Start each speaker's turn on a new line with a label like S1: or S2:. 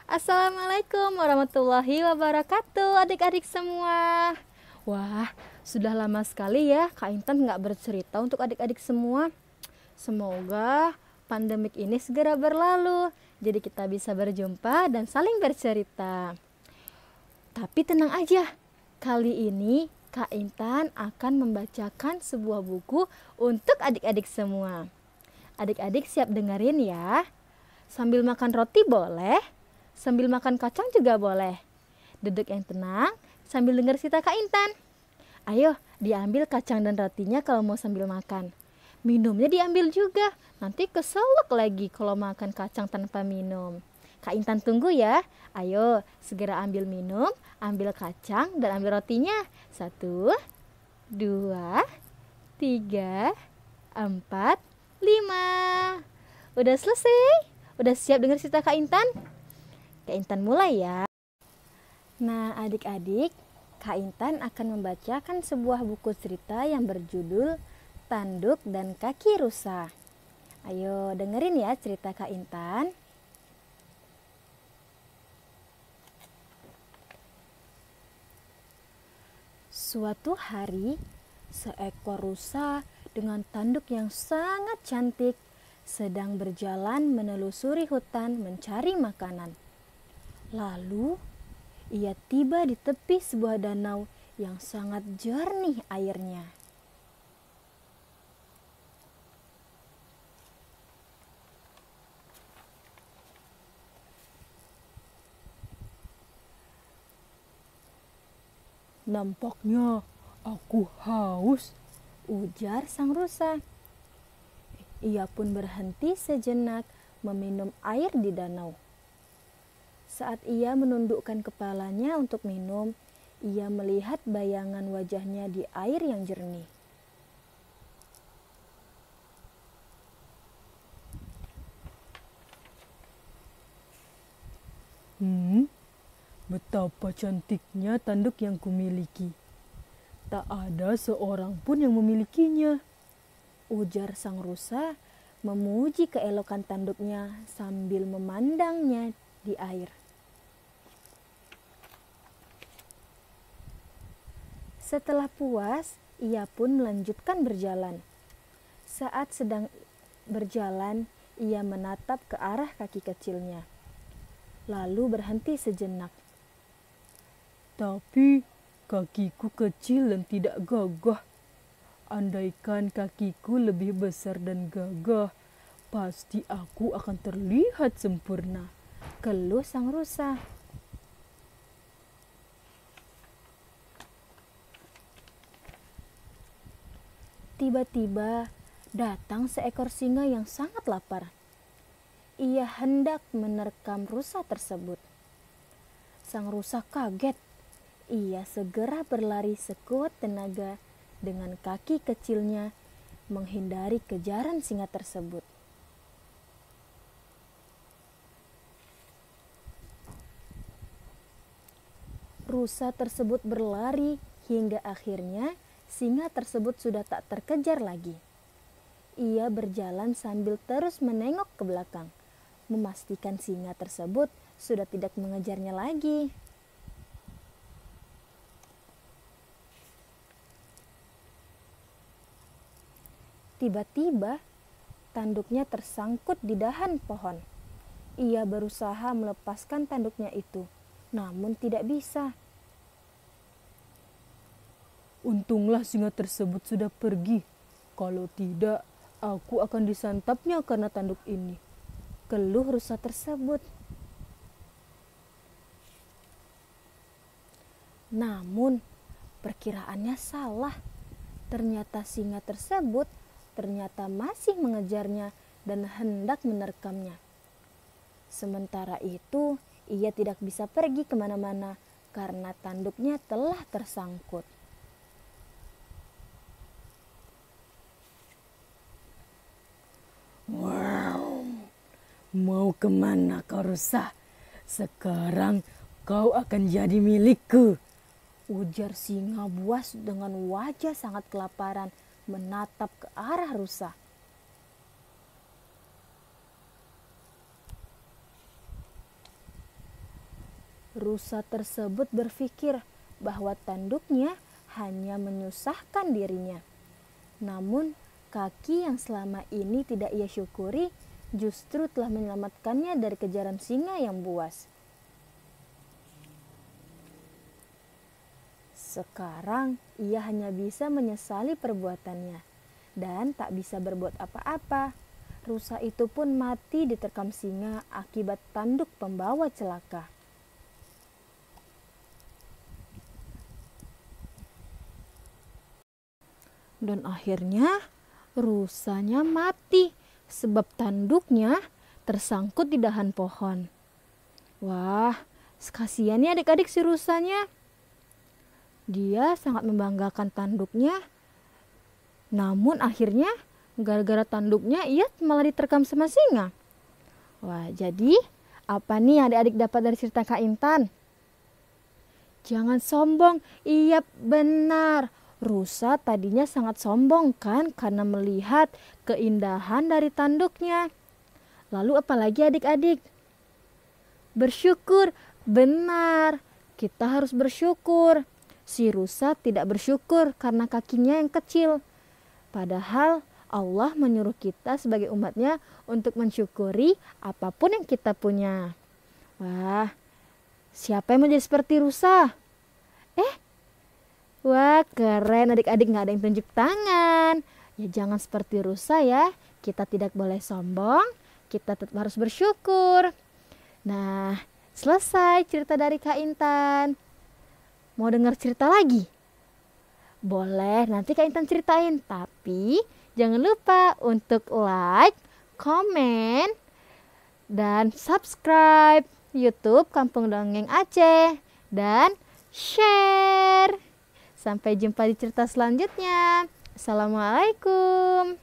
S1: Assalamualaikum warahmatullahi wabarakatuh, adik-adik semua. Wah, sudah lama sekali ya Kak Intan nggak bercerita untuk adik-adik semua. Semoga pandemik ini segera berlalu, jadi kita bisa berjumpa dan saling bercerita. Tapi tenang aja, kali ini Kak Intan akan membacakan sebuah buku untuk adik-adik semua. Adik-adik siap dengerin ya. Sambil makan roti boleh, sambil makan kacang juga boleh. Duduk yang tenang sambil dengar cerita Kak Intan. Ayo, diambil kacang dan rotinya kalau mau sambil makan. Minumnya diambil juga, nanti keselak lagi kalau makan kacang tanpa minum. Kak Intan tunggu ya. Ayo, segera ambil minum, ambil kacang dan ambil rotinya. 1, 2, 3, 4, 5. Udah selesai? Udah siap dengar cerita Kak Intan? Kak Intan mulai ya. Nah, adik-adik, Kak Intan akan membacakan sebuah buku cerita yang berjudul Tanduk dan Kaki Rusa. Ayo dengerin ya cerita Kak Intan. Suatu hari, seekor rusa dengan tanduk yang sangat cantik sedang berjalan menelusuri hutan mencari makanan. Lalu, ia tiba di tepi sebuah danau yang sangat jernih airnya.
S2: Nampaknya aku haus,
S1: Ujar sang rusa. Ia pun berhenti sejenak meminum air di danau. Saat ia menundukkan kepalanya untuk minum, ia melihat bayangan wajahnya di air yang jernih.
S2: Betapa cantiknya tanduk yang kumiliki. Tak ada seorang pun yang memilikinya.
S1: Ujar sang rusa memuji keelokan tanduknya sambil memandangnya di air. Setelah puas, ia pun melanjutkan berjalan. Saat sedang berjalan, ia menatap ke arah kaki kecilnya, lalu berhenti sejenak.
S2: Tapi kakiku kecil dan tidak gagah. Andaikan kakiku lebih besar dan gagah, pasti aku akan terlihat sempurna.
S1: Keluh sang rusa. Tiba-tiba datang seekor singa yang sangat lapar. Ia hendak menerkam rusa tersebut. Sang rusa kaget. Ia segera berlari sekuat tenaga dengan kaki kecilnya menghindari kejaran singa tersebut. Rusa tersebut berlari hingga akhirnya singa tersebut sudah tak terkejar lagi. Ia berjalan sambil terus menengok ke belakang, memastikan singa tersebut sudah tidak mengejarnya lagi. Tiba-tiba, tanduknya tersangkut di dahan pohon. Ia berusaha melepaskan tanduknya itu, namun tidak bisa.
S2: Untunglah singa tersebut sudah pergi. Kalau tidak, aku akan disantapnya karena tanduk ini.
S1: Keluh rusa tersebut. Namun, perkiraannya salah. Ternyata singa tersebut masih mengejarnya dan hendak menerkamnya. Sementara itu, ia tidak bisa pergi kemana-mana karena tanduknya telah tersangkut.
S2: Wow, mau kemana kau rusa? Sekarang kau akan jadi milikku.
S1: Ujar singa buas dengan wajah sangat kelaparan menatap ke arah rusa. Rusa tersebut berpikir bahwa tanduknya hanya menyusahkan dirinya. Namun, kaki yang selama ini tidak ia syukuri justru telah menyelamatkannya dari kejaran singa yang buas. Sekarang, ia hanya bisa menyesali perbuatannya dan tak bisa berbuat apa-apa. Rusa itu pun mati diterkam singa akibat tanduk pembawa celaka. Dan akhirnya rusanya mati sebab tanduknya tersangkut di dahan pohon. Wah, kasihan ya adik-adik si rusanya. Dia sangat membanggakan tanduknya. Namun akhirnya gara-gara tanduknya ia malah diterkam sama singa. Wah, jadi apa nih adik-adik dapat dari cerita Kak Intan? Jangan sombong. Iya benar. Rusa tadinya sangat sombong kan karena melihat keindahan dari tanduknya. Lalu apalagi adik-adik? Bersyukur. Benar. Kita harus bersyukur. Si rusa tidak bersyukur karena kakinya yang kecil. Padahal Allah menyuruh kita sebagai umatnya untuk mensyukuri apapun yang kita punya. Wah, siapa yang mau jadi seperti rusa? Wah, keren adik-adik, nggak ada yang tunjuk tangan. Ya jangan seperti rusa ya. Kita tidak boleh sombong, kita tetap harus bersyukur. Nah, selesai cerita dari Kak Intan. Mau dengar cerita lagi? Boleh, nanti Kak Intan ceritain. Tapi jangan lupa untuk like, komen, dan subscribe YouTube Kampung Dongeng Aceh. Dan share. Sampai jumpa di cerita selanjutnya. Assalamualaikum.